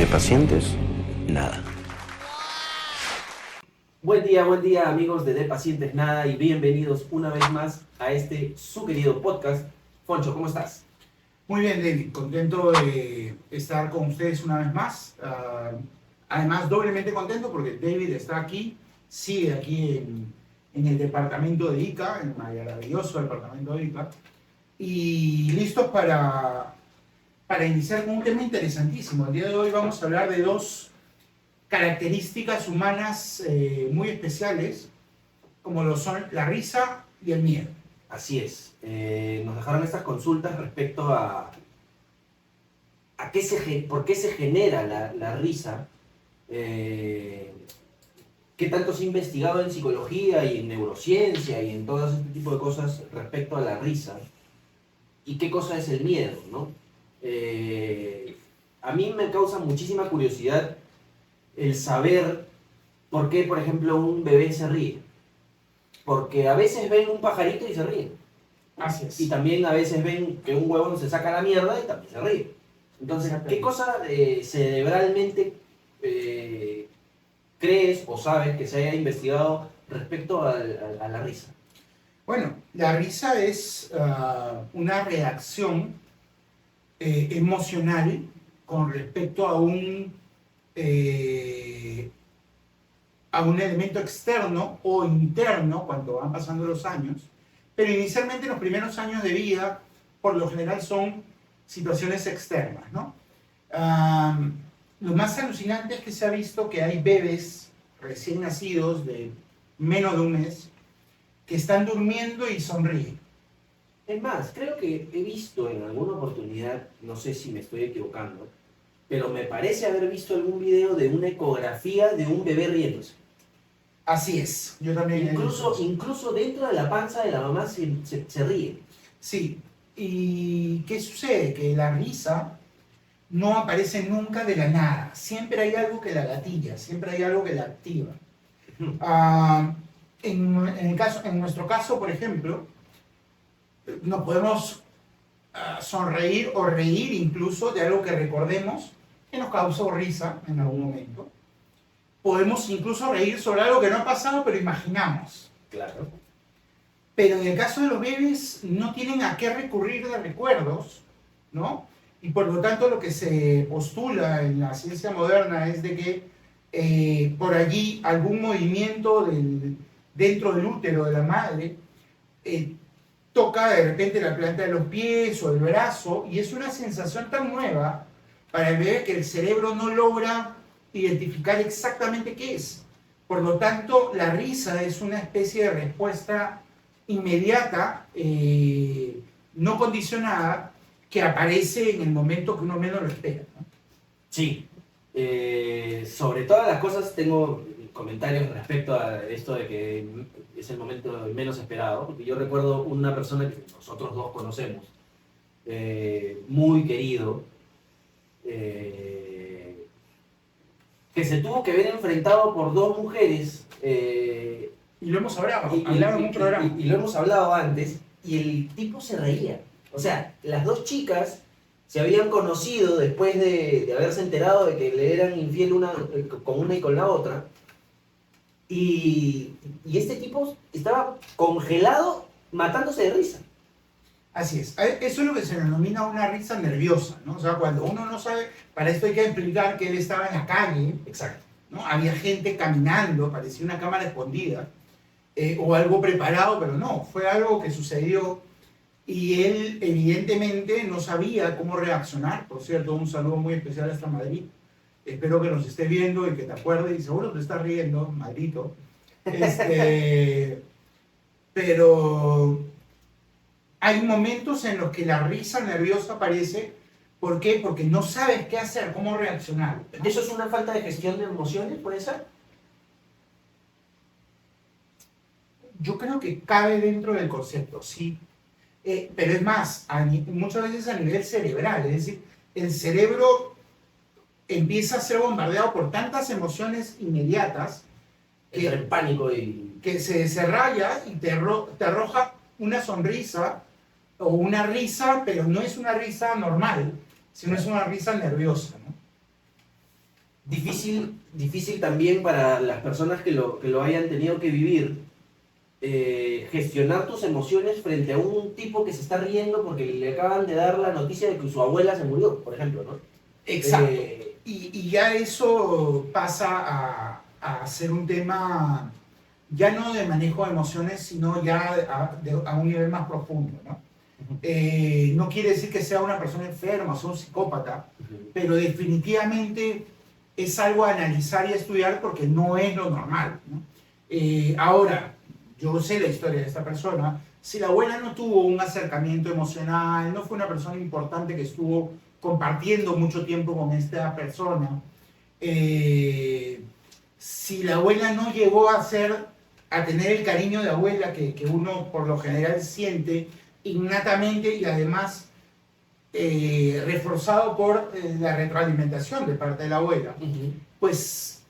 De pacientes, nada. Buen día amigos de Pacientes Nada y bienvenidos una vez más a este su querido podcast. Foncho, ¿cómo estás? Muy bien, David, contento de estar con ustedes una vez más. Además, doblemente contento porque David está aquí, sigue aquí en el departamento de Ica, en el maravilloso departamento de Ica, y listos para iniciar con un tema interesantísimo. El día de hoy vamos a hablar de dos características humanas muy especiales, como lo son la risa y el miedo. Así es. Nos dejaron estas consultas respecto a por qué se genera la risa, qué tanto se ha investigado en psicología y en neurociencia y en todo este tipo de cosas respecto a la risa y qué cosa es el miedo, ¿no? A mí me causa muchísima curiosidad el saber por qué, por ejemplo, un bebé se ríe. Porque a veces ven un pajarito y se ríen. Así es. Y también a veces ven que un huevón se saca la mierda y también se ríe. Entonces, ¿qué cosa cerebralmente crees o sabes que se haya investigado respecto a la risa? Bueno, la risa es una reacción emocional con respecto a un elemento externo o interno cuando van pasando los años, pero inicialmente los primeros años de vida por lo general son situaciones externas, ¿no? Lo más alucinante es que se ha visto que hay bebés recién nacidos de menos de un mes que están durmiendo y sonríen. Es más, creo que he visto en alguna oportunidad, no sé si me estoy equivocando, pero me parece haber visto algún video de una ecografía de un bebé riéndose. Así es, yo también. Incluso dentro de la panza de la mamá se ríe. Sí, ¿y qué sucede? Que la risa no aparece nunca de la nada. Siempre hay algo que la gatilla, siempre hay algo que la activa. En nuestro caso, por ejemplo, nos podemos sonreír o reír incluso de algo que recordemos que nos causó risa en algún momento. Podemos incluso reír sobre algo que no ha pasado, pero imaginamos. Claro. Pero en el caso de los bebés no tienen a qué recurrir de recuerdos, ¿no? Y por lo tanto lo que se postula en la ciencia moderna es de que por allí algún movimiento dentro del útero de la madre toca de repente la planta de los pies o el brazo, y es una sensación tan nueva para el bebé que el cerebro no logra identificar exactamente qué es. Por lo tanto, la risa es una especie de respuesta inmediata, no condicionada, que aparece en el momento que uno menos lo espera, ¿no? Sí. Sobre todas las cosas tengo comentarios respecto a esto de que es el momento menos esperado, porque yo recuerdo una persona que nosotros dos conocemos, muy querido, que se tuvo que ver enfrentado por dos mujeres. Y lo hemos hablado en un programa. Y lo hemos hablado antes, y el tipo se reía. O sea, las dos chicas se habían conocido después de haberse enterado de que le eran infiel con una y con la otra. Y este tipo estaba congelado, matándose de risa. Así es. Eso es lo que se denomina una risa nerviosa, ¿no? O sea, cuando uno no sabe, para esto hay que explicar que él estaba en la calle. Exacto. ¿No? Había gente caminando, parecía una cámara escondida, o algo preparado, pero no, fue algo que sucedió y él evidentemente no sabía cómo reaccionar. Por cierto, un saludo muy especial hasta Madrid. Espero que nos estés viendo y que te acuerdes, y seguro te estás riendo, maldito. Pero hay momentos en los que la risa nerviosa aparece. ¿Por qué? Porque no sabes qué hacer, cómo reaccionar, ¿no? ¿Eso es una falta de gestión de emociones, puede ser? Yo creo que cabe dentro del concepto, sí. Pero es más, muchas veces a nivel cerebral, es decir, el cerebro empieza a ser bombardeado por tantas emociones inmediatas Entra en pánico que se raya y te arroja una sonrisa o una risa, pero no es una risa normal, sino es una risa nerviosa, ¿no? difícil también para las personas que lo hayan tenido que vivir, gestionar tus emociones frente a un tipo que se está riendo porque le acaban de dar la noticia de que su abuela se murió, por ejemplo, ¿no? Exacto. Y ya eso pasa a ser un tema ya no de manejo de emociones, sino ya a un nivel más profundo, ¿no? No quiere decir que sea una persona enferma o sea un psicópata, pero definitivamente es algo a analizar y a estudiar porque no es lo normal, ¿no? Ahora, yo sé la historia de esta persona. Si la abuela no tuvo un acercamiento emocional, no fue una persona importante que estuvo compartiendo mucho tiempo con esta persona, si la abuela no llegó a tener el cariño de abuela que uno por lo general siente innatamente y además reforzado por la retroalimentación de parte de la abuela, pues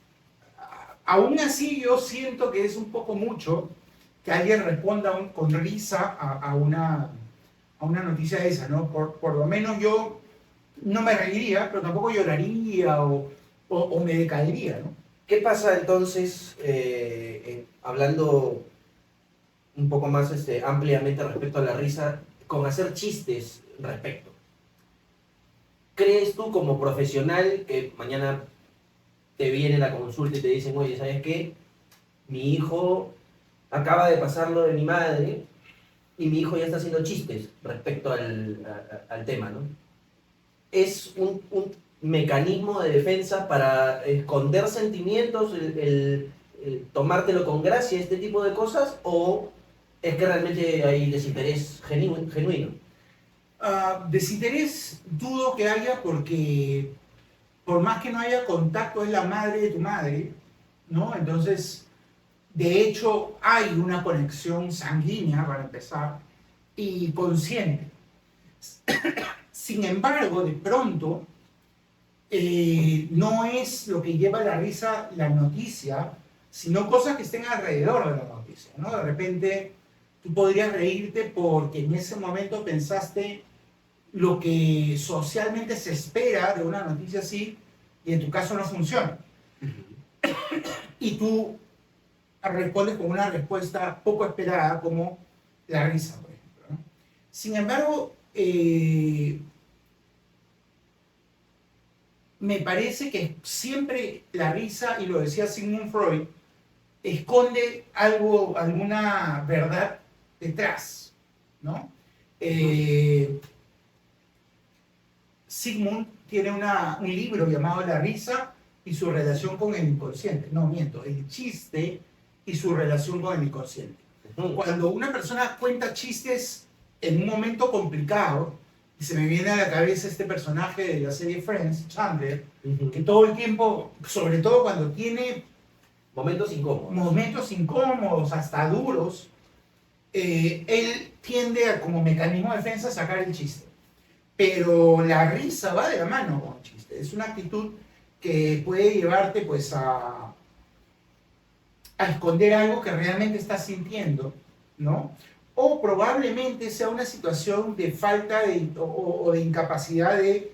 aún así yo siento que es un poco mucho que alguien responda con risa a una noticia de esa, ¿no? Por lo menos yo no me reiría, pero tampoco lloraría o me decaería, ¿no? ¿Qué pasa entonces, hablando un poco más ampliamente respecto a la risa, con hacer chistes respecto? ¿Crees tú como profesional que mañana te viene la consulta y te dicen, oye, ¿sabes qué? Mi hijo acaba de pasar lo de mi madre y mi hijo ya está haciendo chistes respecto al tema, ¿no? ¿Es un mecanismo de defensa para esconder sentimientos, el tomártelo con gracia, este tipo de cosas, o es que realmente hay desinterés genuino? Desinterés dudo que haya porque por más que no haya contacto es la madre de tu madre, ¿no? Entonces, de hecho, hay una conexión sanguínea, para empezar, y consciente. Sin embargo, de pronto, no es lo que lleva a la risa la noticia, sino cosas que estén alrededor de la noticia, ¿no? De repente, tú podrías reírte porque en ese momento pensaste lo que socialmente se espera de una noticia así, y en tu caso no funciona. Y tú respondes con una respuesta poco esperada, como la risa, por ejemplo, ¿no? Sin embargo, me parece que siempre la risa, y lo decía Sigmund Freud, esconde alguna verdad detrás, ¿no? Sigmund tiene un libro llamado La risa y su relación con el inconsciente. No, miento, el chiste y su relación con el inconsciente. Cuando una persona cuenta chistes en un momento complicado, y se me viene a la cabeza este personaje de la serie Friends, Chandler, que todo el tiempo, sobre todo cuando tiene momentos incómodos, hasta duros, él tiende a, como mecanismo de defensa, sacar el chiste. Pero la risa va de la mano con el chiste. Es una actitud que puede llevarte pues a esconder algo que realmente estás sintiendo, ¿no? O probablemente sea una situación de falta o de incapacidad de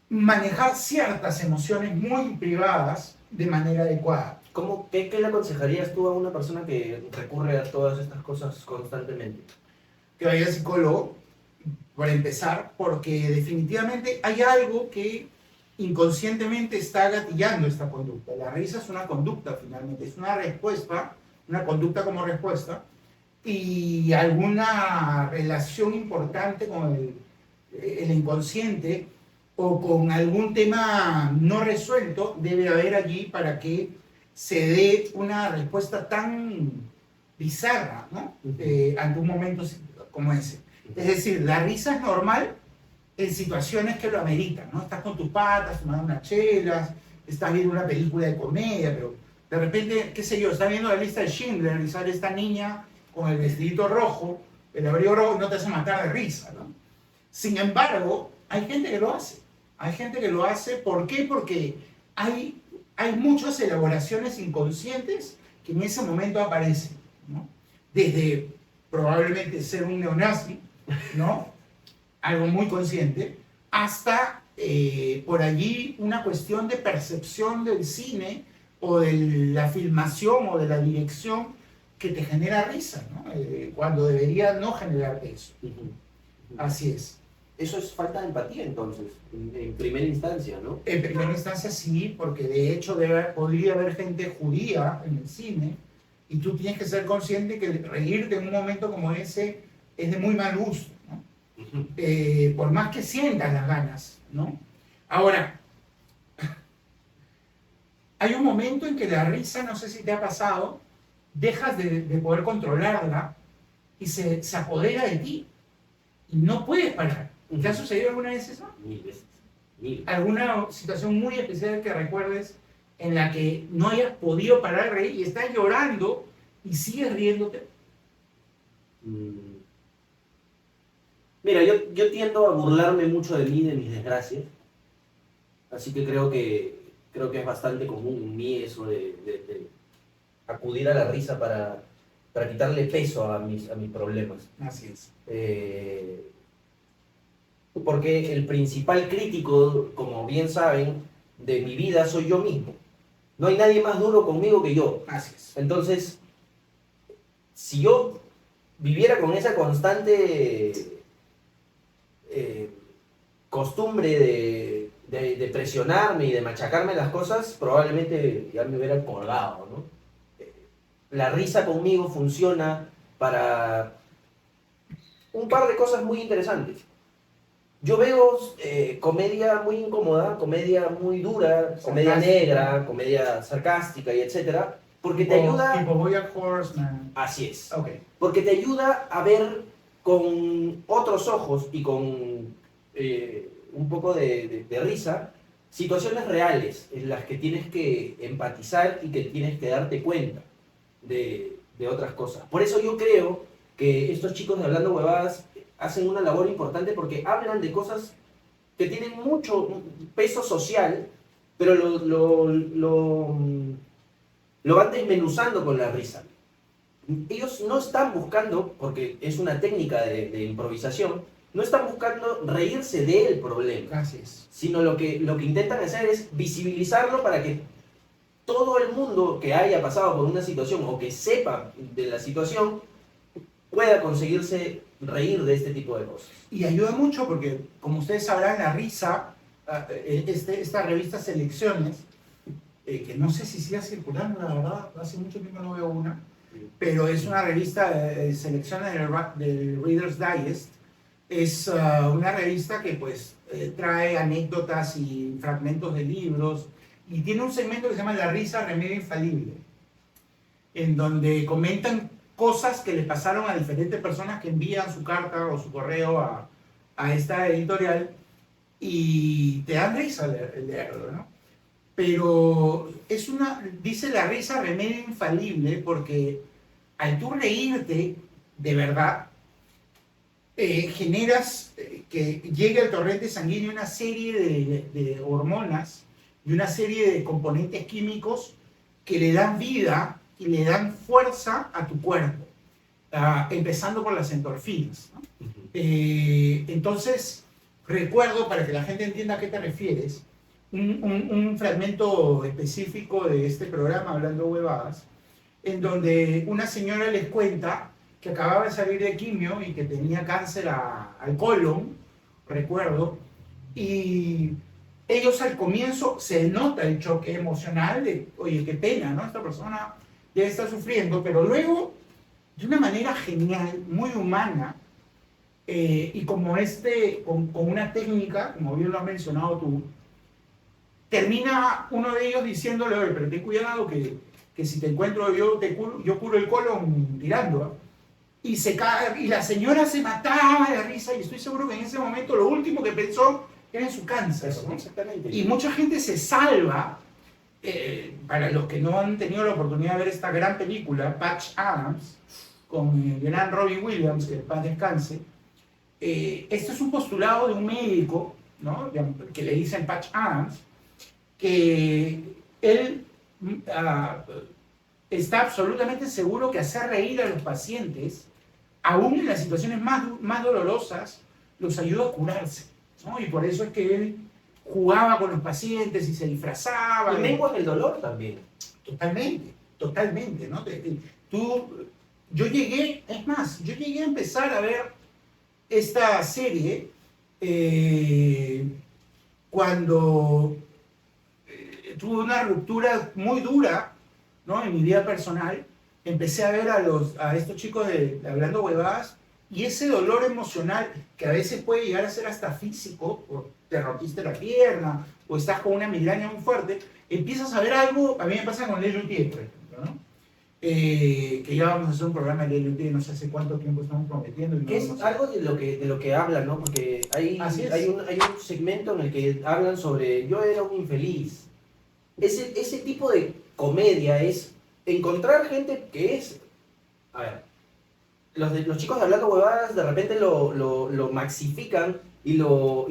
manejar ciertas emociones muy privadas de manera adecuada. ¿Qué le aconsejarías tú a una persona que recurre a todas estas cosas constantemente? Que vaya al psicólogo, para empezar, porque definitivamente hay algo que inconscientemente está gatillando esta conducta. La risa es una conducta finalmente, es una respuesta, una conducta como respuesta, y alguna relación importante con el inconsciente o con algún tema no resuelto debe haber allí para que se dé una respuesta tan bizarra, ¿no? Ante un momento como ese. Es decir, la risa es normal en situaciones que lo ameritan, ¿no? Estás con tus patas, tomando unas chelas, estás viendo una película de comedia, pero de repente, qué sé yo, estás viendo la lista de Schindler y sale esta niña con el vestidito rojo, el abrigo rojo, no te hace matar de risa, ¿no? Sin embargo, hay gente que lo hace. Hay gente que lo hace, ¿por qué? Porque hay muchas elaboraciones inconscientes que en ese momento aparecen, ¿no? Desde probablemente ser un neonazi, ¿no? Algo muy consciente, hasta por allí una cuestión de percepción del cine o de la filmación o de la dirección que te genera risa, ¿no? Cuando debería no generarte eso. Así es. Eso es falta de empatía, entonces, en primera instancia, ¿no? En primera instancia sí, porque de hecho podría haber gente judía en el cine y tú tienes que ser consciente que reírte en un momento como ese es de muy mal gusto, ¿no? Por más que sientas las ganas, ¿no? Ahora, hay un momento en que la risa, no sé si te ha pasado, dejas de poder controlarla y se apodera de ti y no puedes parar. ¿Te ha sucedido alguna vez eso? 1000 veces. 1000. ¿Alguna situación muy especial que recuerdes en la que no hayas podido parar de reír y estás llorando y sigues riéndote? Mira, yo tiendo a burlarme mucho de mí, de mis desgracias. Así que creo que es bastante común en mí eso de acudir a la risa para quitarle peso a mis problemas. Así es. Porque el principal crítico, como bien saben, de mi vida soy yo mismo. No hay nadie más duro conmigo que yo. Así es. Entonces, si yo viviera con esa constante costumbre de presionarme y de machacarme las cosas, probablemente ya me hubiera colgado, ¿no? La risa conmigo funciona para un par de cosas muy interesantes. Yo veo comedia muy incómoda, comedia muy dura, comedia negra, comedia sarcástica y etcétera, porque te ayuda... Tipo BoJack Horseman. Así es. Okay. Porque te ayuda a ver con otros ojos y con un poco de risa situaciones reales en las que tienes que empatizar y que tienes que darte cuenta de otras cosas. Por eso yo creo que estos chicos de Hablando Huevadas hacen una labor importante porque hablan de cosas que tienen mucho peso social, pero lo van desmenuzando con la risa. Ellos no están buscando, porque es una técnica de improvisación, no están buscando reírse del problema, sino lo que intentan hacer es visibilizarlo para que todo el mundo que haya pasado por una situación o que sepa de la situación pueda conseguirse reír de este tipo de cosas. Y ayuda mucho porque, como ustedes sabrán, la risa, esta revista Selecciones, que no sé si sigue circulando, la verdad, hace mucho tiempo no veo una, pero es una revista de selecciones del Reader's Digest. Es una revista que pues trae anécdotas y fragmentos de libros y tiene un segmento que se llama La risa remedio infalible, en donde comentan cosas que le pasaron a diferentes personas que envían su carta o su correo a esta editorial y te dan risa leerlo, ¿no? Pero dice La risa remedio infalible porque al tú reírte de verdad, generas que llegue al torrente sanguíneo una serie de hormonas y una serie de componentes químicos que le dan vida y le dan fuerza a tu cuerpo, empezando por las endorfinas, ¿no? Entonces, recuerdo, para que la gente entienda a qué te refieres, un fragmento específico de este programa, Hablando Huevadas, en donde una señora les cuenta que acababa de salir de quimio y que tenía cáncer al colon, recuerdo, y ellos al comienzo se nota el choque emocional de, oye, qué pena, ¿no? Esta persona ya está sufriendo, pero luego, de una manera genial, muy humana, y como con una técnica, como bien lo has mencionado tú, termina uno de ellos diciéndole, oye, pero ten cuidado que si te encuentro yo curo el colon tirando, ¿eh? Y la señora se mataba de risa y estoy seguro que en ese momento lo último que pensó era en su cáncer, ¿no? Exactamente. Y mucha gente se salva, para los que no han tenido la oportunidad de ver esta gran película, Patch Adams, con el gran Robin Williams, que en paz descanse. Esto es un postulado de un médico, ¿no? Que le dicen Patch Adams, que él está absolutamente seguro que hacer reír a los pacientes, aún en las situaciones más dolorosas, los ayuda a curarse, ¿no? Y por eso es que él jugaba con los pacientes y se disfrazaba. Y menguas el dolor también. Totalmente, totalmente, ¿no? Yo llegué a empezar a ver esta serie cuando tuve una ruptura muy dura, ¿no? En mi vida personal. Empecé a ver a estos chicos de Hablando Huevadas, y ese dolor emocional que a veces puede llegar a ser hasta físico, o te rompiste la pierna, o estás con una migraña muy fuerte, empiezas a ver algo. A mí me pasa con Lelutier, por ejemplo, ¿no? Que ya vamos a hacer un programa de Lelutier, no sé hace cuánto tiempo estamos prometiendo. Y no Que es algo de lo que hablan, ¿no? Porque hay un segmento en el que hablan sobre yo era un infeliz. Ese tipo de comedia es encontrar gente que es... A ver, los chicos de Hablando Huevadas de repente lo maxifican y lo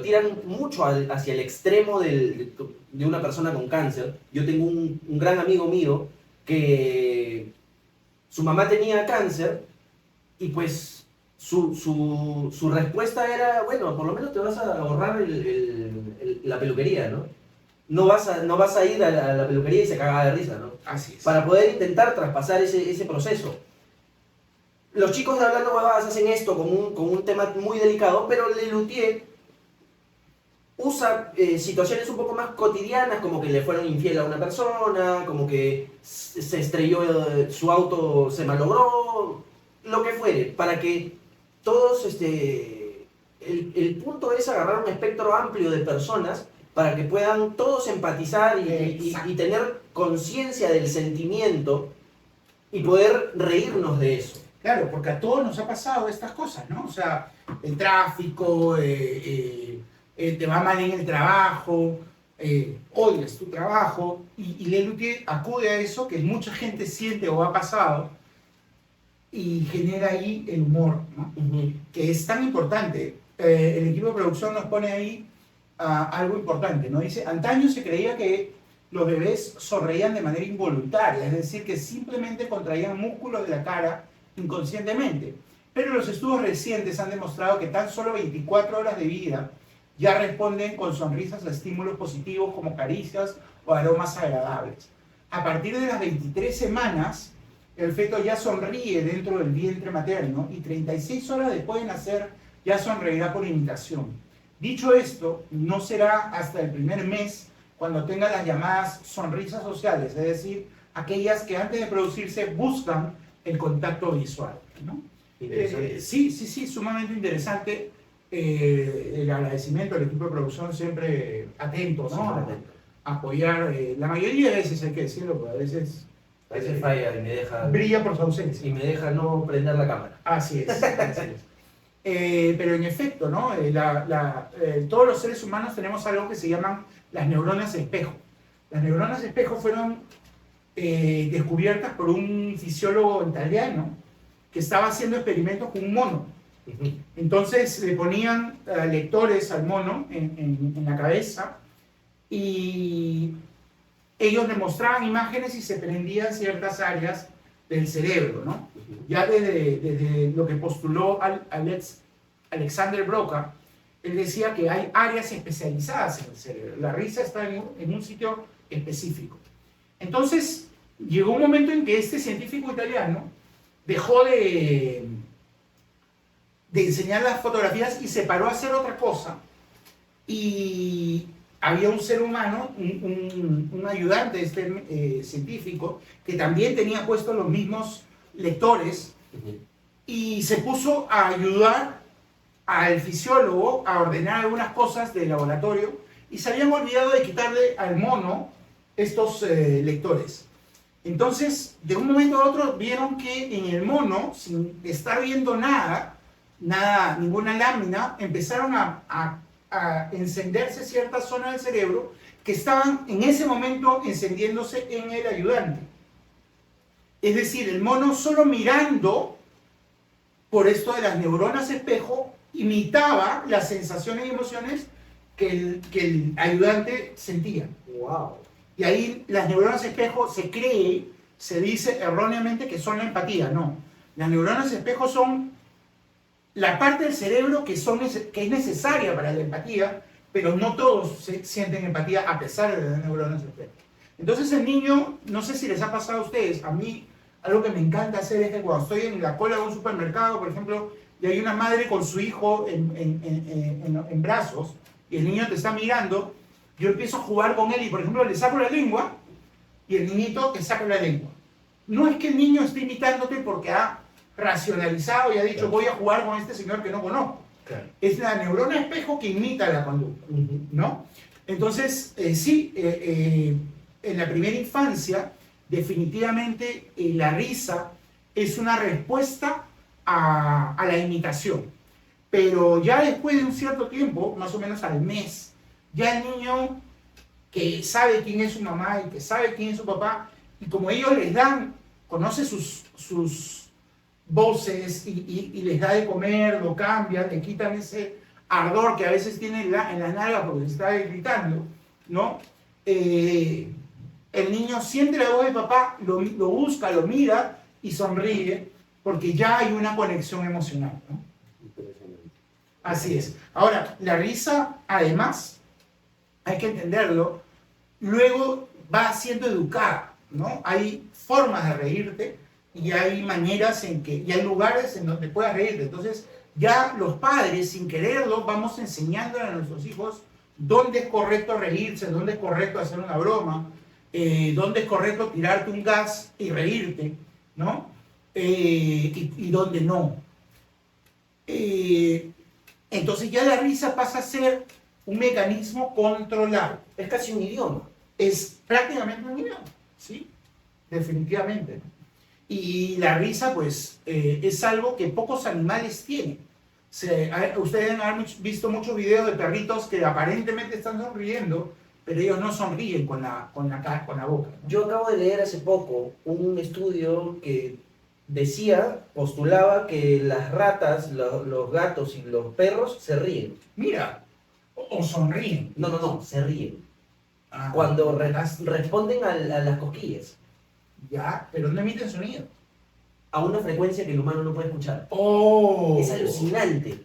tiran mucho hacia el extremo de una persona con cáncer. Yo tengo un gran amigo mío que su mamá tenía cáncer y pues su respuesta era, bueno, por lo menos te vas a ahorrar la peluquería, ¿no? No vas a ir a la peluquería y se caga de risa, ¿no? Así es. Para poder intentar traspasar ese proceso. Los chicos de Hablando Huevadas hacen esto con un tema muy delicado, pero Lelutier usa situaciones un poco más cotidianas, como que le fueron infiel a una persona, como que se estrelló, su auto se malogró, lo que fuere, para que todos, el punto es agarrar un espectro amplio de personas para que puedan todos empatizar y tener conciencia del sentimiento y poder reírnos de eso. Claro, porque a todos nos ha pasado estas cosas, ¿no? O sea, el tráfico, te va mal en el trabajo, odias tu trabajo, y Lelutier acude a eso que mucha gente siente o ha pasado y genera ahí el humor, ¿no? Que es tan importante. El equipo de producción nos pone ahí algo importante, ¿no? Dice, antaño se creía que los bebés sonreían de manera involuntaria, es decir, que simplemente contraían músculos de la cara inconscientemente. Pero los estudios recientes han demostrado que tan solo 24 horas de vida ya responden con sonrisas a estímulos positivos como caricias o aromas agradables. A partir de las 23 semanas, el feto ya sonríe dentro del vientre materno y 36 horas después de nacer ya sonreirá por imitación. Dicho esto, no será hasta el primer mes cuando tenga las llamadas sonrisas sociales, es decir, aquellas que antes de producirse buscan el contacto visual, ¿no? Sí, sumamente interesante. El agradecimiento al equipo de producción, siempre atento, ¿no? A apoyar, la mayoría de veces hay que decirlo, porque a veces falla y me deja... brilla por su ausencia. Y me deja no prender la cámara. Así es. Pero en efecto, ¿no? Todos los seres humanos tenemos algo que se llaman las neuronas espejo. Las neuronas espejo fueron descubiertas por un fisiólogo italiano que estaba haciendo experimentos con un mono. Entonces le ponían lectores al mono en la cabeza y ellos le mostraban imágenes y se prendían ciertas áreas del cerebro, ¿no? Ya desde lo que postuló Alexander Broca, él decía que hay áreas especializadas en el cerebro. La risa está en un sitio específico. Entonces, llegó un momento en que este científico italiano dejó de enseñar las fotografías y se paró a hacer otra cosa. Y había un ser humano, un ayudante de este científico, que también tenía puestos los mismos lectores, y se puso a ayudar al fisiólogo a ordenar algunas cosas del laboratorio, y se habían olvidado de quitarle al mono estos lectores. Entonces, de un momento a otro, vieron que en el mono, sin estar viendo nada, ninguna lámina, empezaron a encenderse ciertas zonas del cerebro que estaban en ese momento encendiéndose en el ayudante. Es decir, el mono solo mirando, por esto de las neuronas espejo, imitaba las sensaciones y emociones que el ayudante sentía. ¡Wow! Y ahí las neuronas espejo se dice erróneamente que son la empatía. No, las neuronas espejo son la parte del cerebro que es necesaria para la empatía, pero no todos sienten empatía a pesar de tener neuronas espejo. Entonces el niño, no sé si les ha pasado a ustedes, a mí algo que me encanta hacer es que cuando estoy en la cola de un supermercado, por ejemplo, y hay una madre con su hijo en brazos, y el niño te está mirando, yo empiezo a jugar con él y, por ejemplo, le saco la lengua, y el niñito te saca la lengua. No es que el niño esté imitándote porque ha racionalizado y ha dicho, voy a jugar con este señor que no conozco. Claro. Es la neurona espejo que imita la conducta, ¿no? Entonces, sí, en la primera infancia, definitivamente la risa es una respuesta a la imitación. Pero ya después de un cierto tiempo, más o menos al mes, ya el niño que sabe quién es su mamá y que sabe quién es su papá, y como ellos les dan, conoce sus voces y les da de comer, lo cambian, le quitan ese ardor que a veces tiene en la nalga porque se está gritando, ¿no? El niño siente la voz de papá, lo busca, lo mira y sonríe porque ya hay una conexión emocional, ¿no? Así es. Ahora, la risa, además, hay que entenderlo, luego va siendo educada, ¿no? Hay formas de reírte y hay maneras y hay lugares en donde puedas reírte. Entonces, ya los padres, sin quererlo, vamos enseñando a nuestros hijos dónde es correcto reírse, dónde es correcto hacer una broma, dónde es correcto tirarte un gas y reírte, ¿no? Y dónde no. Entonces ya la risa pasa a ser un mecanismo controlado. Es casi un idioma. Es prácticamente un idioma, ¿sí? Definitivamente. Y la risa, pues, es algo que pocos animales tienen. Ustedes han visto muchos videos de perritos que aparentemente están sonriendo, pero ellos no sonríen con la boca, ¿no? Yo acabo de leer hace poco un estudio que postulaba que las ratas, los gatos y los perros se ríen. Mira, o sonríen. No, se ríen. Ah, Cuando responden a las cosquillas. Ya, pero no emiten sonido. A una frecuencia que el humano no puede escuchar. ¡Oh! Es alucinante.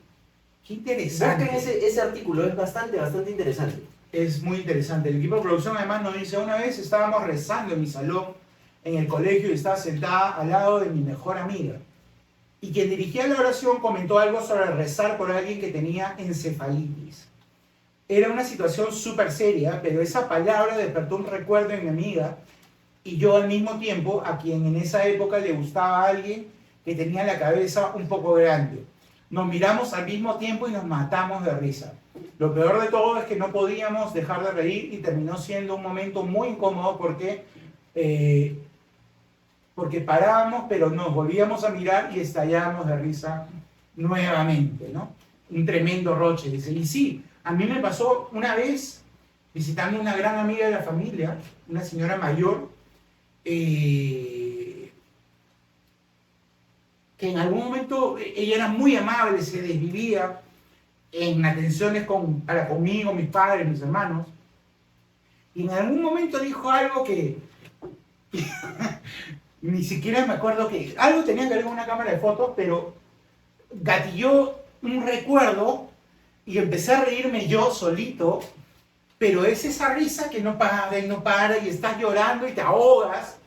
¡Qué interesante! Busquen ese artículo, es bastante interesante. Es muy interesante. El equipo de producción además nos dice, una vez estábamos rezando en mi salón, en el colegio, y estaba sentada al lado de mi mejor amiga. Y quien dirigía la oración comentó algo sobre rezar por alguien que tenía encefalitis. Era una situación súper seria, pero esa palabra despertó un recuerdo en mi amiga y yo al mismo tiempo, a quien en esa época le gustaba a alguien que tenía la cabeza un poco grande. Nos miramos al mismo tiempo y nos matamos de risa. Lo peor de todo es que no podíamos dejar de reír y terminó siendo un momento muy incómodo porque parábamos, pero nos volvíamos a mirar y estallábamos de risa nuevamente, ¿no? Un tremendo roche, dice. Y sí, a mí me pasó una vez visitando una gran amiga de la familia, una señora mayor, que en algún momento ella era muy amable, se desvivía en atenciones para conmigo, mis padres, mis hermanos, y en algún momento dijo algo que ni siquiera me acuerdo que algo tenía que ver con una cámara de fotos, pero gatilló un recuerdo y empecé a reírme yo solito, pero es esa risa que no para y no para y estás llorando y te ahogas.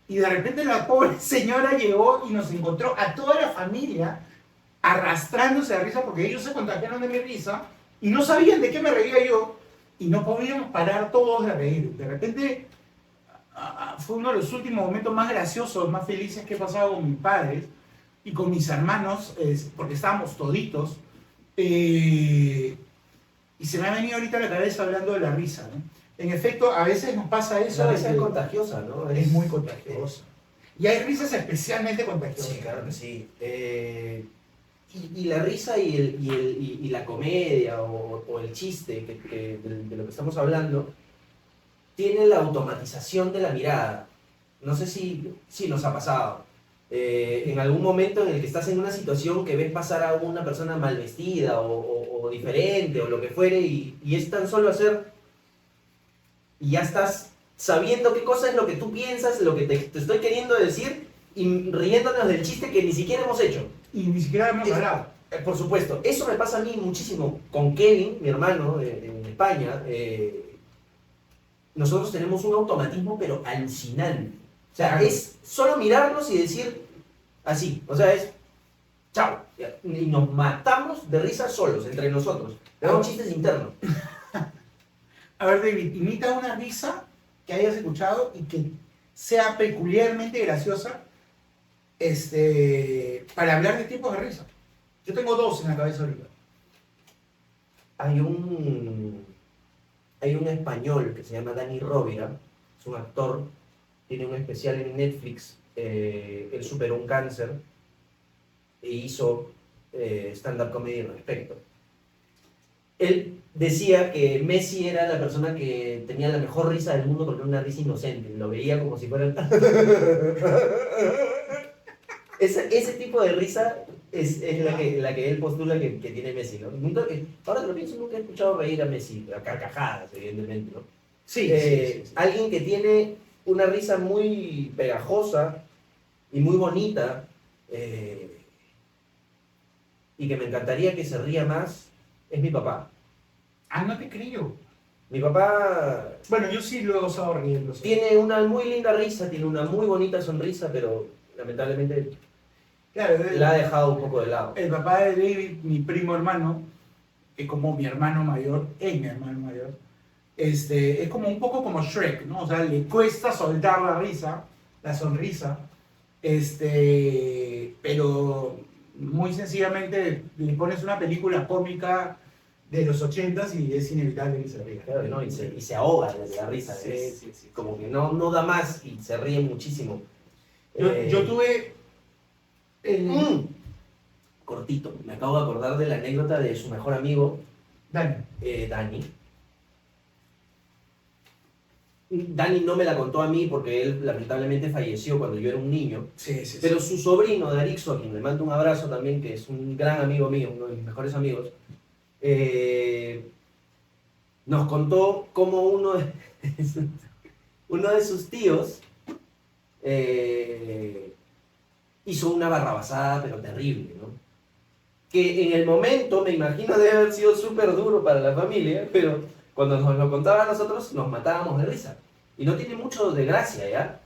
Y de repente la pobre señora llegó y nos encontró a toda la familia arrastrándose de risa porque ellos se contagiaron de mi risa y no sabían de qué me reía yo y no podíamos parar todos de reír. De repente fue uno de los últimos momentos más graciosos, más felices que he pasado con mis padres y con mis hermanos, porque estábamos toditos. Y se me ha venido ahorita a la cabeza hablando de la risa, ¿no? En efecto, a veces nos pasa eso. La risa es contagiosa, ¿no? Es muy contagiosa. Y hay risas especialmente contagiosas. Sí, claro que sí. Y la risa y la comedia o el chiste de lo que estamos hablando tiene la automatización de la mirada. No sé si nos ha pasado. En algún momento en el que estás en una situación que ves pasar a una persona mal vestida o diferente o lo que fuere y es tan solo hacer y ya estás sabiendo qué cosa es lo que tú piensas, lo que te estoy queriendo decir y riéndonos del chiste que ni siquiera hemos hecho. Y ni siquiera hemos hablado. Por supuesto, eso me pasa a mí muchísimo con Kevin, mi hermano, España, nosotros tenemos un automatismo pero alucinante. O sea, es solo mirarnos y decir así. O sea, es chao. Y nos matamos de risa solos, entre nosotros. Tenemos chistes internos. A ver, David, imita una risa que hayas escuchado y que sea peculiarmente graciosa para hablar de tipos de risa. Yo tengo dos en la cabeza ahorita. Hay un español que se llama Dani Rovira, es un actor, tiene un especial en Netflix, él superó un cáncer e hizo stand-up comedy al respecto. Él decía que Messi era la persona que tenía la mejor risa del mundo porque era una risa inocente, lo veía como si fuera... Ese tipo de risa es la que él postula que tiene Messi, ¿no? Ahora que lo pienso, nunca he escuchado reír a Messi, a carcajadas, evidentemente, ¿no? Sí, sí. Alguien que tiene una risa muy pegajosa y muy bonita, y que me encantaría que se ría más, es mi papá. Ah, no te creo. Mi papá Bueno, yo sí lo he gozado riendo. Sí. tiene una muy linda risa, tiene una muy bonita sonrisa, pero lamentablemente Claro, la ha dejado un poco de lado. el papá de David, mi primo hermano, que es como mi hermano mayor, es como un poco como Shrek, ¿no? O sea, le cuesta soltar la risa, la sonrisa, pero muy sencillamente le pones una película cómica de los 80s y es inevitable que se ría. Claro, ¿no? Y se ahoga de la risa. Sí. Como que no da más y se ríe muchísimo. Yo tuve Cortito, me acabo de acordar de la anécdota de su mejor amigo, Dani. Dani. Dani no me la contó a mí porque él lamentablemente falleció cuando yo era un niño. Sí. Pero su sobrino, Darixo, a quien le mando un abrazo también, que es un gran amigo mío, uno de mis mejores amigos, nos contó cómo uno de sus tíos hizo una barrabasada, pero terrible, ¿no? Que en el momento, me imagino, debe haber sido súper duro para la familia, pero cuando nos lo contaba a nosotros, nos matábamos de risa. Y no tiene mucho de gracia, ¿ya?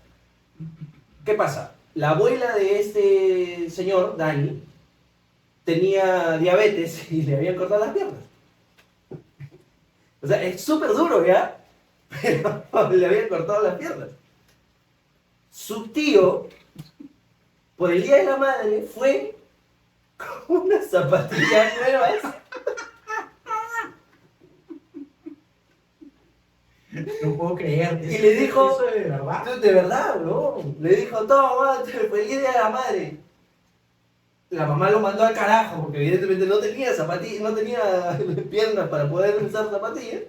¿Qué pasa? La abuela de este señor, Dani, tenía diabetes y le habían cortado las piernas. O sea, es súper duro, ¿ya? Pero le habían cortado las piernas. Su tío, por el Día de la Madre, fue con unas zapatillas nuevas. No puedo creer. Y le dijo, ¿Eso de verdad? de verdad, ¿no? Le dijo, toma, feliz Día de la Madre. La mamá lo mandó al carajo, porque evidentemente no tenía zapatillas, no tenía piernas para poder usar zapatillas.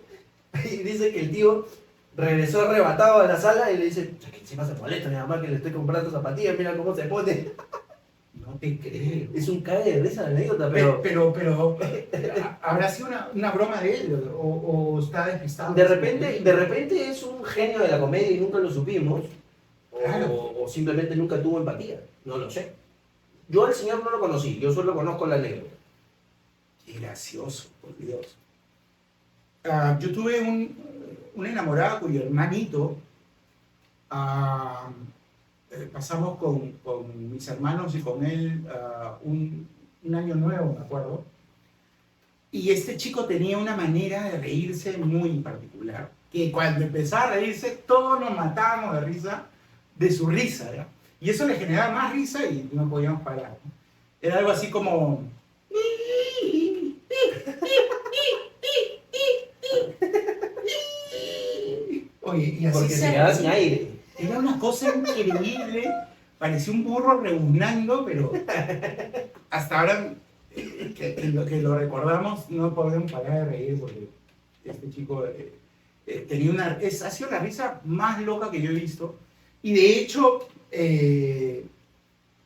Y dice que el tío regresó arrebatado a la sala y le dice, que encima se molesta mi mamá que le estoy comprando zapatillas, mira cómo se pone. No te creo. Es un cague de risa la anécdota, pero ¿habrá sido una broma de él o está despistado? de repente es un genio de la comedia y nunca lo supimos, Claro. o simplemente nunca tuvo empatía, no lo sé. Yo al señor no lo conocí, yo solo conozco la anécdota. Qué gracioso, por Dios. Yo tuve un enamorado cuyo hermanito, pasamos con mis hermanos y con él un año nuevo, me acuerdo. Y este chico tenía una manera de reírse muy particular, que cuando empezaba a reírse todos nos matábamos de risa, de su risa, ¿ya? Y eso le generaba más risa y no podíamos parar, ¿no? Era algo así como... Oye, y así Porque se quedaba sin aire. Era una cosa increíble, parecía un burro rebuznando, pero hasta ahora que lo recordamos no podemos parar de reír porque este chico tenía ha sido la risa más loca que yo he visto. Y de hecho,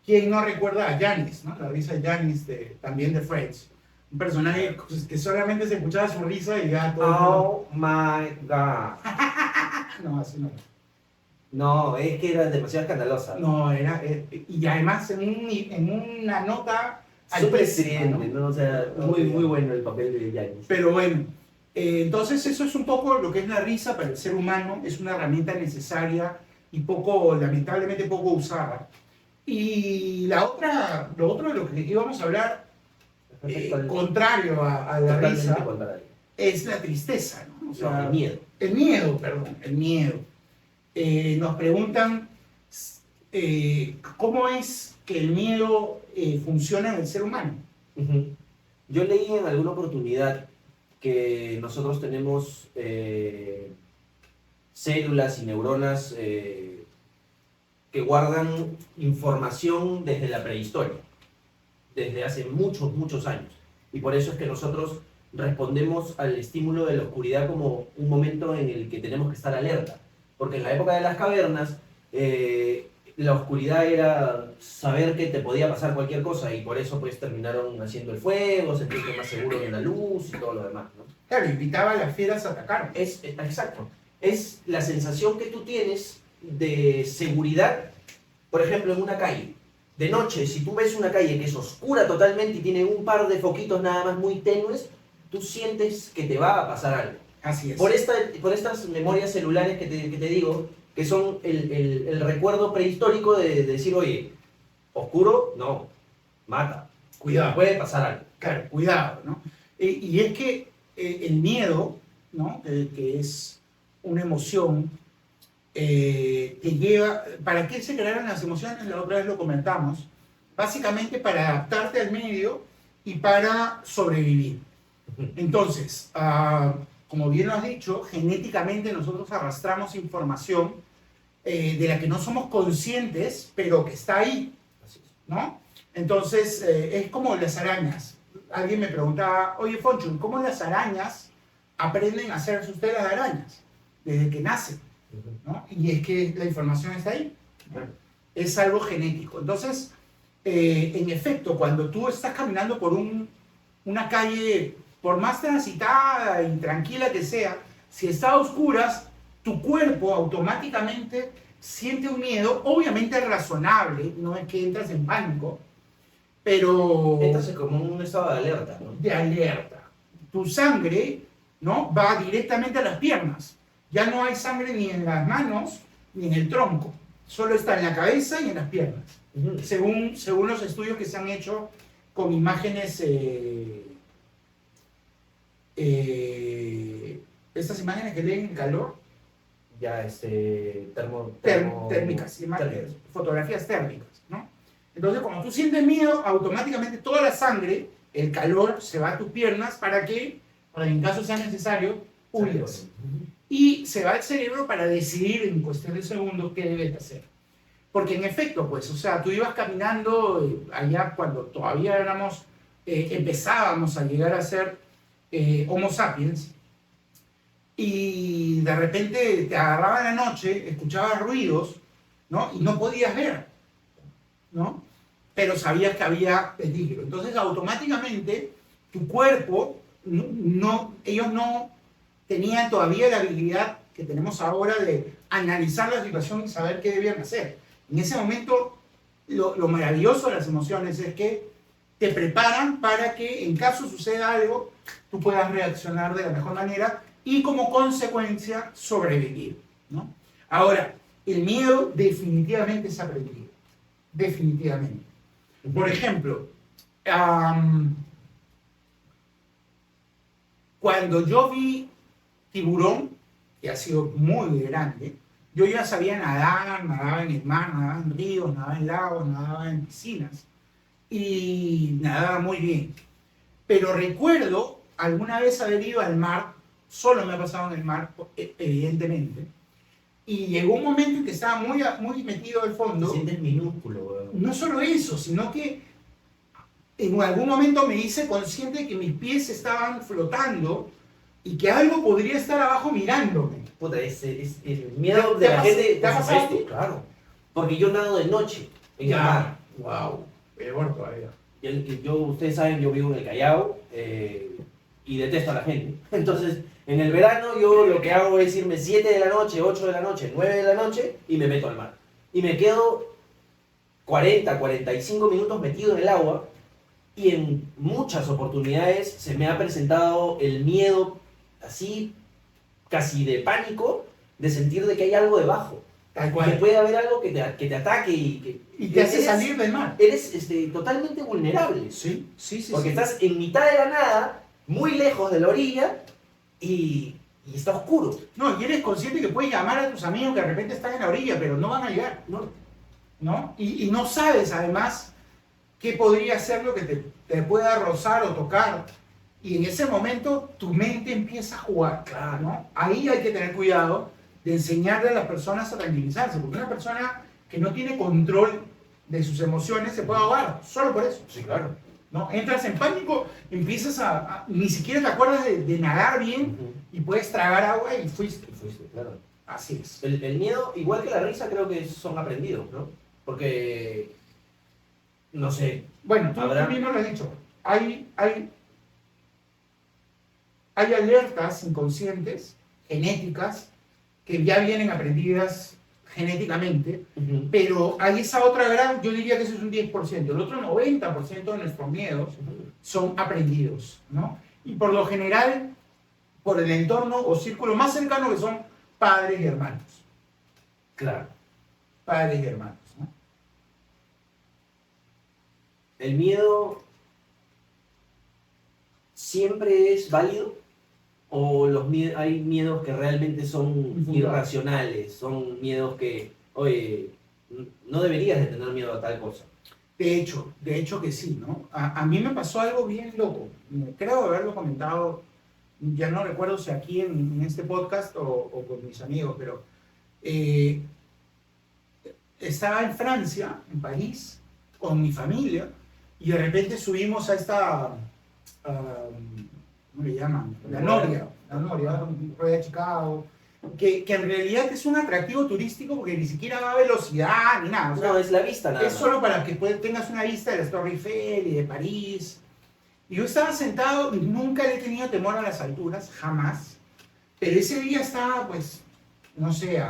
¿quién no recuerda a Janice, ¿no? La risa de Janice, también de Friends. Un personaje que solamente se escuchaba su risa y ya todo... Oh my god. No, así no. No, es que era demasiado escandalosa. No, y además en una nota Súper altísima, estridente, ¿no? O sea, muy bueno el papel de Yanis. Pero bueno, Entonces eso es un poco lo que es la risa para el ser humano, es una herramienta necesaria y poco, lamentablemente poco usada. Y lo otro de lo que íbamos a hablar, contrario a la Totalmente risa, contrario. es la tristeza, ¿no? O sea, No, el miedo. El miedo, perdón, el miedo. Nos preguntan cómo es que el miedo funciona en el ser humano. Ujú. Yo leí en alguna oportunidad que nosotros tenemos células y neuronas que guardan información desde la prehistoria, desde hace muchos, muchos años. Y por eso es que nosotros respondemos al estímulo de la oscuridad como un momento en el que tenemos que estar alerta. Porque en la época de las cavernas, la oscuridad era saber que te podía pasar cualquier cosa y por eso pues terminaron haciendo el fuego, sentirte más seguro en la luz y todo lo demás, ¿no? Claro, invitaba a las fieras a atacar. Exacto. Es la sensación que tú tienes de seguridad, por ejemplo, en una calle. De noche, si tú ves una calle que es oscura totalmente y tiene un par de foquitos nada más muy tenues, tú sientes que te va a pasar algo. Así es. Por estas memorias celulares que te digo, que son el recuerdo prehistórico de decir, oye, oscuro, no, mata. Cuidado. Puede pasar algo. Claro, cuidado, ¿no? Y es que el miedo, ¿no? Que es una emoción, te lleva... ¿Para qué se crearon las emociones? La otra vez lo comentamos. Básicamente para adaptarte al medio y para sobrevivir. Entonces, como bien lo has dicho, genéticamente nosotros arrastramos información de la que no somos conscientes, pero que está ahí, Así es. ¿no? Entonces, es como las arañas. Alguien me preguntaba, oye, Fonchun, ¿cómo las arañas aprenden a hacer sus telas de arañas? Desde que nacen, ¿no? Y es que la información está ahí, ¿no? Es algo genético. Entonces, en efecto, cuando tú estás caminando por una calle, por más transitada y tranquila que sea, si está a oscuras, tu cuerpo automáticamente siente un miedo, obviamente razonable, no es que entras en pánico, pero Entras como en un estado de alerta, ¿no? de alerta. Tu sangre, ¿no? Va directamente a las piernas. Ya no hay sangre ni en las manos ni en el tronco. Solo está en la cabeza y en las piernas. Ujú. Según los estudios que se han hecho con imágenes, estas imágenes que leen el calor, Ya, térmicas, imágenes, fotografías térmicas, ¿no? Entonces, cuando tú sientes miedo, automáticamente toda la sangre, el calor, se va a tus piernas para que en caso sea necesario, huyas. Y se va al cerebro para decidir en cuestión de segundos qué debes de hacer. Porque en efecto, pues, o sea, tú ibas caminando allá cuando todavía empezábamos a llegar a ser Homo sapiens, y de repente te agarraba en la noche, escuchabas ruidos, ¿no? Y no podías ver, ¿no? Pero sabías que había peligro. Entonces, automáticamente, tu cuerpo, ellos no tenían todavía la habilidad que tenemos ahora de analizar la situación y saber qué debían hacer. En ese momento, lo maravilloso de las emociones es que te preparan para que en caso suceda algo, tú puedas reaccionar de la mejor manera y como consecuencia sobrevivir, ¿no? Ahora, el miedo definitivamente es aprendido, definitivamente. Por ejemplo, cuando yo vi Tiburón, que ha sido muy grande, yo ya sabía nadar, nadaba en el mar, nadaba en ríos, nadaba en lagos, nadaba en piscinas y nadaba muy bien. Pero recuerdo alguna vez haber ido al mar, solo me ha pasado en el mar, evidentemente, y llegó un momento en que estaba muy metido al fondo. Te sientes minúsculo, weón. No solo eso, sino que en algún momento me hice consciente de que mis pies estaban flotando y que algo podría estar abajo mirándome. Puta, es el miedo ¿Te de ha la pas- gente. te ha por pasado supuesto, a ti? claro. Porque yo nado de noche en el mar. Wow, peor todavía. Ustedes saben, yo vivo en el Callao y detesto a la gente. Entonces, en el verano yo lo que hago es irme 7 de la noche, 8 de la noche, 9 de la noche y me meto al mar. Y me quedo 40, 45 minutos metido en el agua y en muchas oportunidades se me ha presentado el miedo así casi de pánico de sentir de que hay algo debajo. Tal Que cual. puede haber algo que te ataque Y te hace eres- salir del mar. Eres totalmente vulnerable. Sí, sí, sí. Porque sí. estás en mitad de la nada, muy lejos de la orilla y está oscuro. No, y eres consciente que puedes llamar a tus amigos que de repente están en la orilla, pero no van a llegar, ¿No? ¿no? Y no sabes, además, qué podría ser lo que te pueda rozar o tocar. Y en ese momento tu mente empieza a jugar, Claro. ¿no? Ahí hay que tener cuidado de enseñarle a las personas a tranquilizarse, porque una persona que no tiene control de sus emociones se puede ahogar, solo por eso. Sí, claro. ¿No? Entras en pánico, empiezas ni siquiera te acuerdas de nadar bien y puedes tragar agua y fuiste. Claro. Así es. El miedo, igual que la risa, creo que son aprendidos, ¿no? Porque, no sé, Bueno, tú Habrá- mismo lo has dicho. Hay alertas inconscientes, genéticas, que ya vienen aprendidas genéticamente, pero hay esa otra gran, yo diría que eso es un 10%. El otro 90% de nuestros miedos son aprendidos, ¿no? Y por lo general, por el entorno o círculo más cercano que son padres y hermanos. claro. Padres y hermanos, ¿no? El miedo siempre es válido o hay miedos que realmente son Infundados. irracionales, son miedos que, oye, no deberías de tener miedo a tal cosa. De hecho que sí, ¿no? A mí me pasó algo bien loco. Creo haberlo comentado, ya no recuerdo si aquí en este podcast o con mis amigos, pero estaba en Francia, en París, con mi familia, y de repente subimos a esta, ¿cómo le llaman? La Noria, un rollo de Chicago, que en realidad es un atractivo turístico porque ni siquiera va a velocidad ni nada. O sea, No, es la vista nada es más. solo para que tengas una vista de la Torre Eiffel y de París. Y yo estaba sentado y nunca le he tenido temor a las alturas, jamás. Pero ese día estaba, pues, no sé,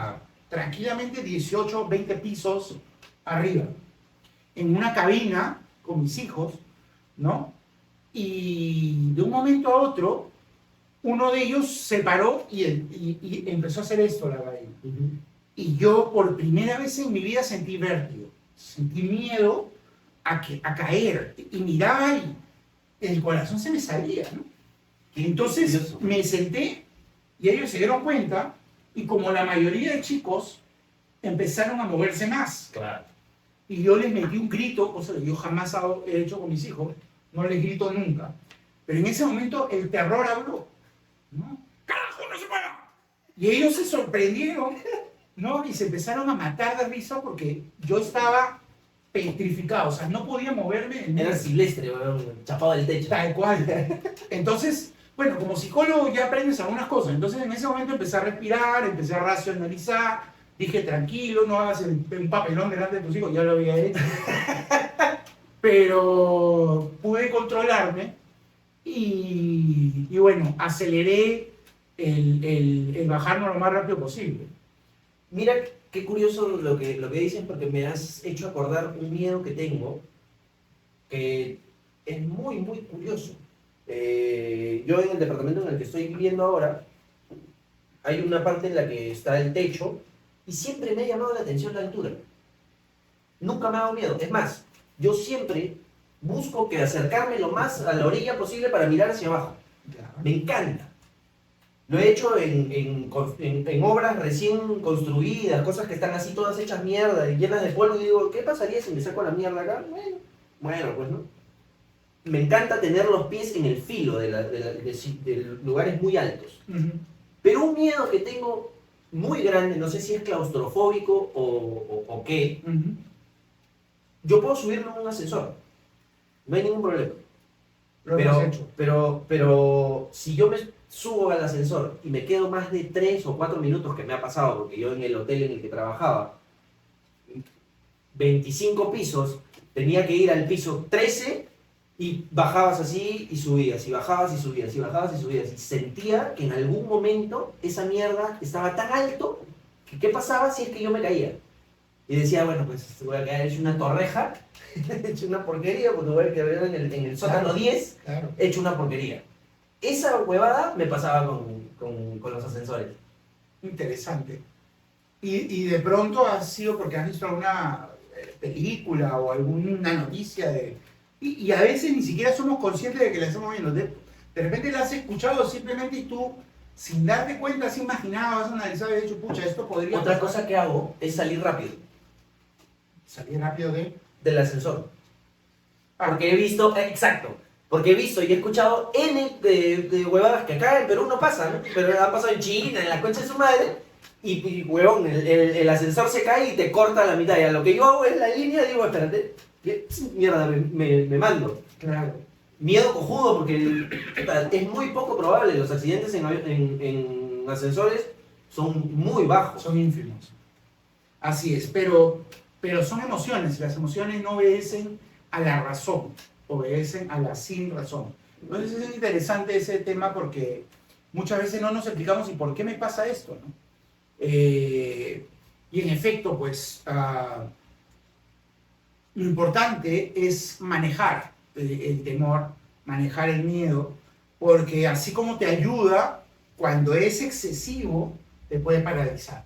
tranquilamente 18, 20 pisos arriba. En una cabina con mis hijos, ¿no? Y de un momento a otro, uno de ellos se paró y empezó a hacer esto, la cabina. Y yo por primera vez en mi vida sentí vértigo, sentí miedo a caer. Y miraba y el corazón se me salía, ¿no? Y entonces Curioso. me senté y ellos se dieron cuenta y como la mayoría de chicos empezaron a moverse más. Claro. Y yo les metí un grito, cosa que yo jamás he hecho con mis hijos, no les grito nunca. Pero en ese momento el terror habló, ¿no? ¡Carajo, no se para! Y ellos se sorprendieron, ¿no? Y se empezaron a matar de risa porque yo estaba petrificado, o sea, no podía moverme en Era medio. silvestre, weón, chapado del techo. Tal cual. Entonces, bueno, como psicólogo ya aprendes algunas cosas. Entonces en ese momento empecé a respirar, empecé a racionalizar. Dije, tranquilo, no hagas un papelón delante de tus hijos, ya lo había hecho. Pero pude controlarme y bueno, aceleré el bajarme lo más rápido posible. Mira qué curioso lo que dices, porque me has hecho acordar un miedo que tengo, que es muy, muy curioso. Yo en el departamento en el que estoy viviendo ahora, hay una parte en la que está el techo, y siempre me ha llamado la atención la altura. Nunca me ha dado miedo. Es más, yo siempre busco que acercarme lo más a la orilla posible para mirar hacia abajo. Me encanta. Lo he hecho en obras recién construidas, cosas que están así todas hechas mierda y llenas de polvo, y digo, ¿qué pasaría si me saco la mierda acá? Bueno, pues no. Me encanta tener los pies en el filo de lugares muy altos. Pero un miedo que tengo muy grande, no sé si es claustrofóbico o qué, yo puedo subirme a un ascensor, no hay ningún problema. Lo hemos hecho. Pero si yo me subo al ascensor y me quedo más de 3 o 4 minutos, que me ha pasado, porque yo en el hotel en el que trabajaba, 25 pisos, tenía que ir al piso 13 y bajabas así y subías, y bajabas y subías, y bajabas y subías, y sentía que en algún momento esa mierda estaba tan alto que ¿qué pasaba si es que yo me caía? Y decía, bueno, pues voy a caer hecho una torreja, hecho una porquería, porque voy a quedar en el sótano 10, Claro. hecho una porquería. Esa huevada me pasaba con los ascensores. Interesante. Y de pronto ha sido porque has visto alguna película o alguna noticia de... Y a veces ni siquiera somos conscientes de que la estamos viendo. De repente la has escuchado simplemente y tú, sin darte cuenta, has imaginado, has analizado y has dicho, pucha, esto podría Otra pasar. cosa que hago es salir rápido Salir rápido del ascensor. Ah, Porque he visto, exacto, porque he visto y he escuchado N de huevadas que acá en Perú no pasan, pero han pasado en China, en la concha de su madre, y huevón, el ascensor se cae y te corta la mitad. Y a lo que yo hago es la línea, digo, espérate, mierda, me mando. claro. Miedo cojudo, porque es muy poco probable, los accidentes en ascensores son muy bajos. Son ínfimos. Así es, pero son emociones. Las emociones no obedecen a la razón, obedecen a la sin razón. Entonces es interesante ese tema porque muchas veces no nos explicamos y por qué me pasa esto, ¿no? Y en efecto, pues lo importante es manejar el temor, manejar el miedo, porque así como te ayuda, cuando es excesivo, te puede paralizar.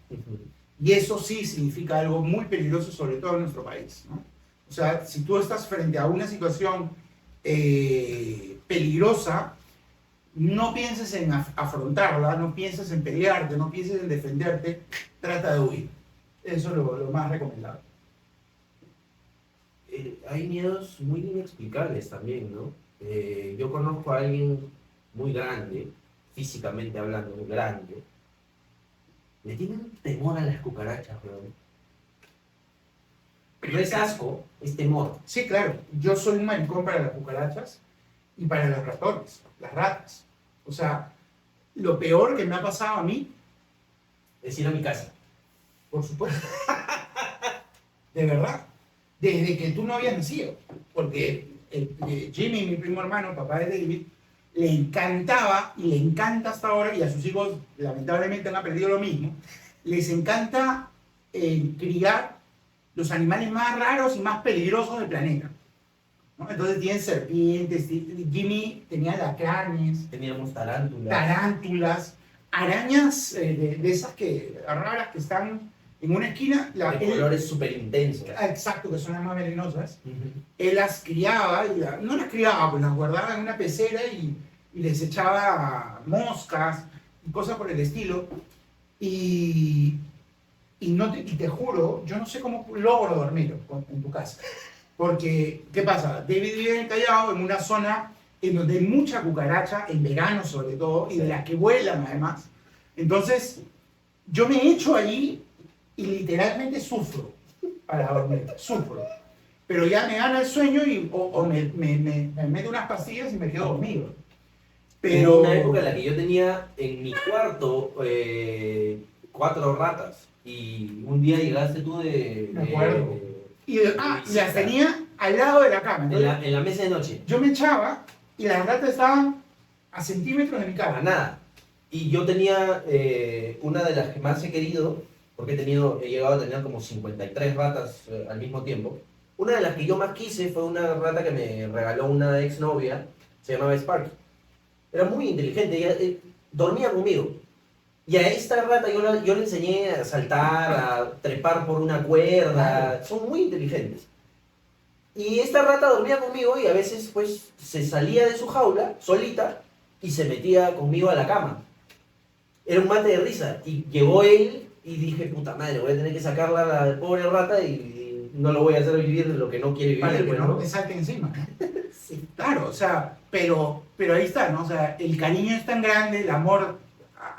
Y eso sí significa algo muy peligroso, sobre todo en nuestro país, ¿no? O sea, si tú estás frente a una situación peligrosa, no pienses en afrontarla, no pienses en pelearte, no pienses en defenderte, trata de huir. Eso es lo más recomendable. Hay miedos muy inexplicables también, ¿no? Yo conozco a alguien muy grande, físicamente hablando, muy grande. Le tienen temor a las cucarachas, weón. No es asco, es temor. Sí, claro, yo soy un maricón para las cucarachas y para los ratones, las ratas. O sea, lo peor que me ha pasado a mí, Es ir a mi casa. por supuesto, de verdad, desde que tú no habías nacido, porque Jimmy, mi primo hermano, papá de David, le encantaba y le encanta hasta ahora, y a sus hijos lamentablemente han aprendido lo mismo, les encanta criar los animales más raros y más peligrosos del planeta, ¿no? Entonces tienen serpientes, Jimmy tenía alacranes, Teníamos tarántulas. tarántulas, arañas de esas raras que están en una esquina. De colores súper intensos. Exacto, que son las más venenosas. Él las criaba, no las criaba, pues las guardaba en una pecera y les echaba moscas y cosas por el estilo. Y te juro, yo no sé cómo logro dormir en tu casa. Porque, ¿qué pasa? David vive en el Callao, en una zona en donde hay mucha cucaracha, en verano sobre todo, y de las que vuelan además. Entonces, yo me echo ahí y literalmente sufro para dormir, sufro. Pero ya me gana el sueño o me meto unas pastillas y me quedo dormido. Pero... En una época en la que yo tenía en mi cuarto 4 ratas. Y un día llegaste tú Me acuerdo. Y las visita, tenía al lado de la cama. en la mesa de noche. Yo me echaba y las ratas estaban a centímetros de mi Para cara. nada. Y yo tenía una de las que más he querido, porque he llegado a tener como 53 ratas al mismo tiempo. Una de las que yo más quise fue una rata que me regaló una exnovia, se llamaba Sparky. Era muy inteligente, ella dormía conmigo. Y a esta rata yo le enseñé a saltar, a trepar por una cuerda. Son muy inteligentes. Y esta rata dormía conmigo y a veces pues se salía de su jaula solita y se metía conmigo a la cama. Era un mate de risa. Y llegó él y dije, puta madre, voy a tener que sacarla a la pobre rata y no lo voy a hacer vivir lo que no quiere vivir. Para que pues, no ¿no? te salte encima. Sí. Claro, o sea, pero ahí está, ¿no? O sea, el cariño es tan grande, el amor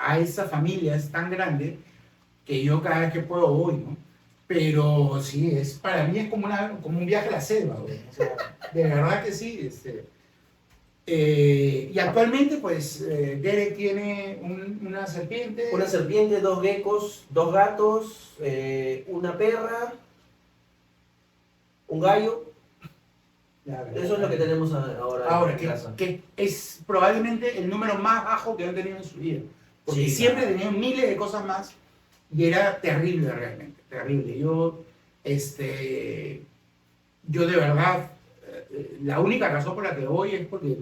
a esa familia es tan grande que yo cada vez que puedo voy, ¿no? Pero sí, para mí es como un viaje a la selva, güey. O sea, de verdad que sí. Y actualmente, pues, Derek tiene una serpiente. Una serpiente, 2 geckos, 2 gatos, una perra, un gallo. Eso es lo que tenemos ahora en casa. Que es probablemente el número más bajo que han tenido en su vida. Porque Sí, siempre claro. tenían miles de cosas más y era terrible realmente, terrible. Yo de verdad, la única razón por la que voy es porque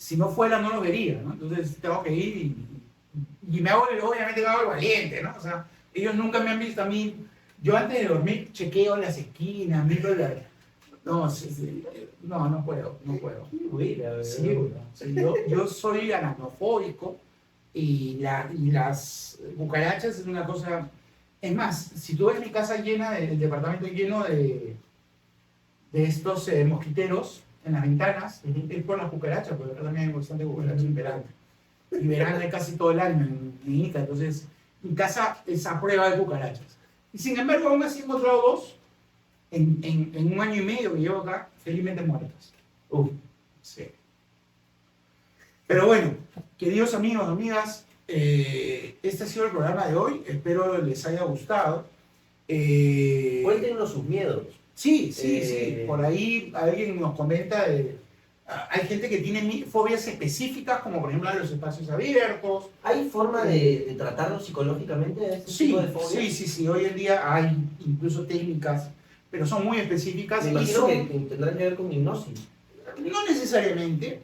si no fuera no los vería, ¿no? Entonces tengo que ir y obviamente me hago el valiente, ¿no? O sea, ellos nunca me han visto a mí. Yo antes de dormir chequeo las esquinas, miro la... No, no puedo. Sí, yo soy aracnofóbico y las cucarachas es una cosa... Es más, si tú ves mi casa llena, el departamento lleno de estos mosquiteros en las ventanas, es por las cucarachas, porque acá también hay bastante cucarachas en verano. Y verano hay casi todo el año en Ica, entonces mi casa es a prueba de cucarachas. Y sin embargo, aún así he encontrado dos en un año y medio que llevo acá, felizmente muertas. Sí. Pero bueno, queridos amigos, amigas, este ha sido el programa de hoy. Espero les haya gustado. Cuéntenos sus miedos. Sí. Por ahí alguien nos comenta hay gente que tiene fobias específicas, como por ejemplo la de los espacios abiertos. ¿Hay forma de tratarlo psicológicamente a este tipo de fobias? Sí. Hoy en día hay incluso técnicas, pero son muy específicas. Me imagino que tendrán que ver con hipnosis. No necesariamente.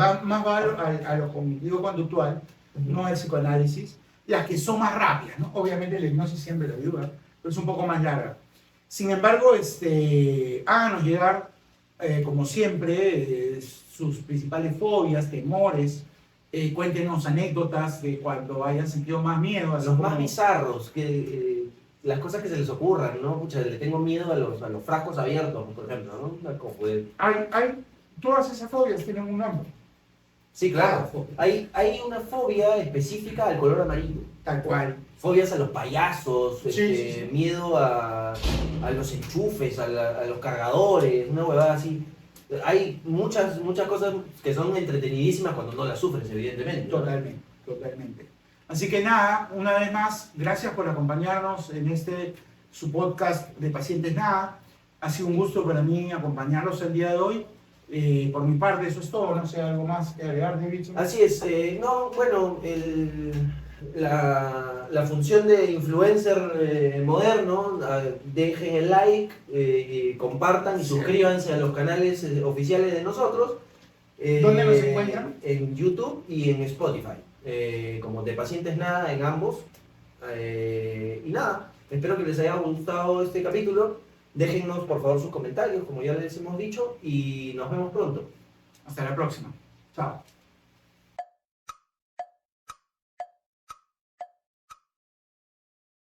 Va a lo cognitivo-conductual, no al psicoanálisis. Las que son más rápidas, ¿no? Obviamente la hipnosis siempre la ayuda, pero es un poco más larga. Sin embargo, háganos llegar, como siempre, sus principales fobias, temores. Cuéntenos anécdotas de cuando hayan sentido más miedo. Los más bizarros, las cosas que se les ocurran, ¿no? Pucha, le tengo miedo a los frascos abiertos, por ejemplo, ¿no? Todas esas fobias tienen un nombre. Sí, claro. Hay una fobia específica al color amarillo. Tal cual. Fobias a los payasos, Sí. miedo a los enchufes, a los cargadores, una huevada así. Hay muchas cosas que son entretenidísimas cuando no las sufres, evidentemente, ¿no? Totalmente. Así que nada, una vez más, gracias por acompañarnos en su podcast de Pacientes Nada. Ha sido un gusto para mí acompañarlos el día de hoy. Por mi parte, eso es todo. No sé, algo más que agregar, David. Así es. La función de influencer moderno, dejen el like, compartan y suscríbanse a los canales oficiales de nosotros. ¿Dónde nos encuentran? En YouTube y en Spotify. Como de Pacientes Nada en ambos. Y nada, espero que les haya gustado este capítulo. Déjennos por favor sus comentarios, como ya les hemos dicho, y nos vemos pronto. Hasta la próxima. Chao.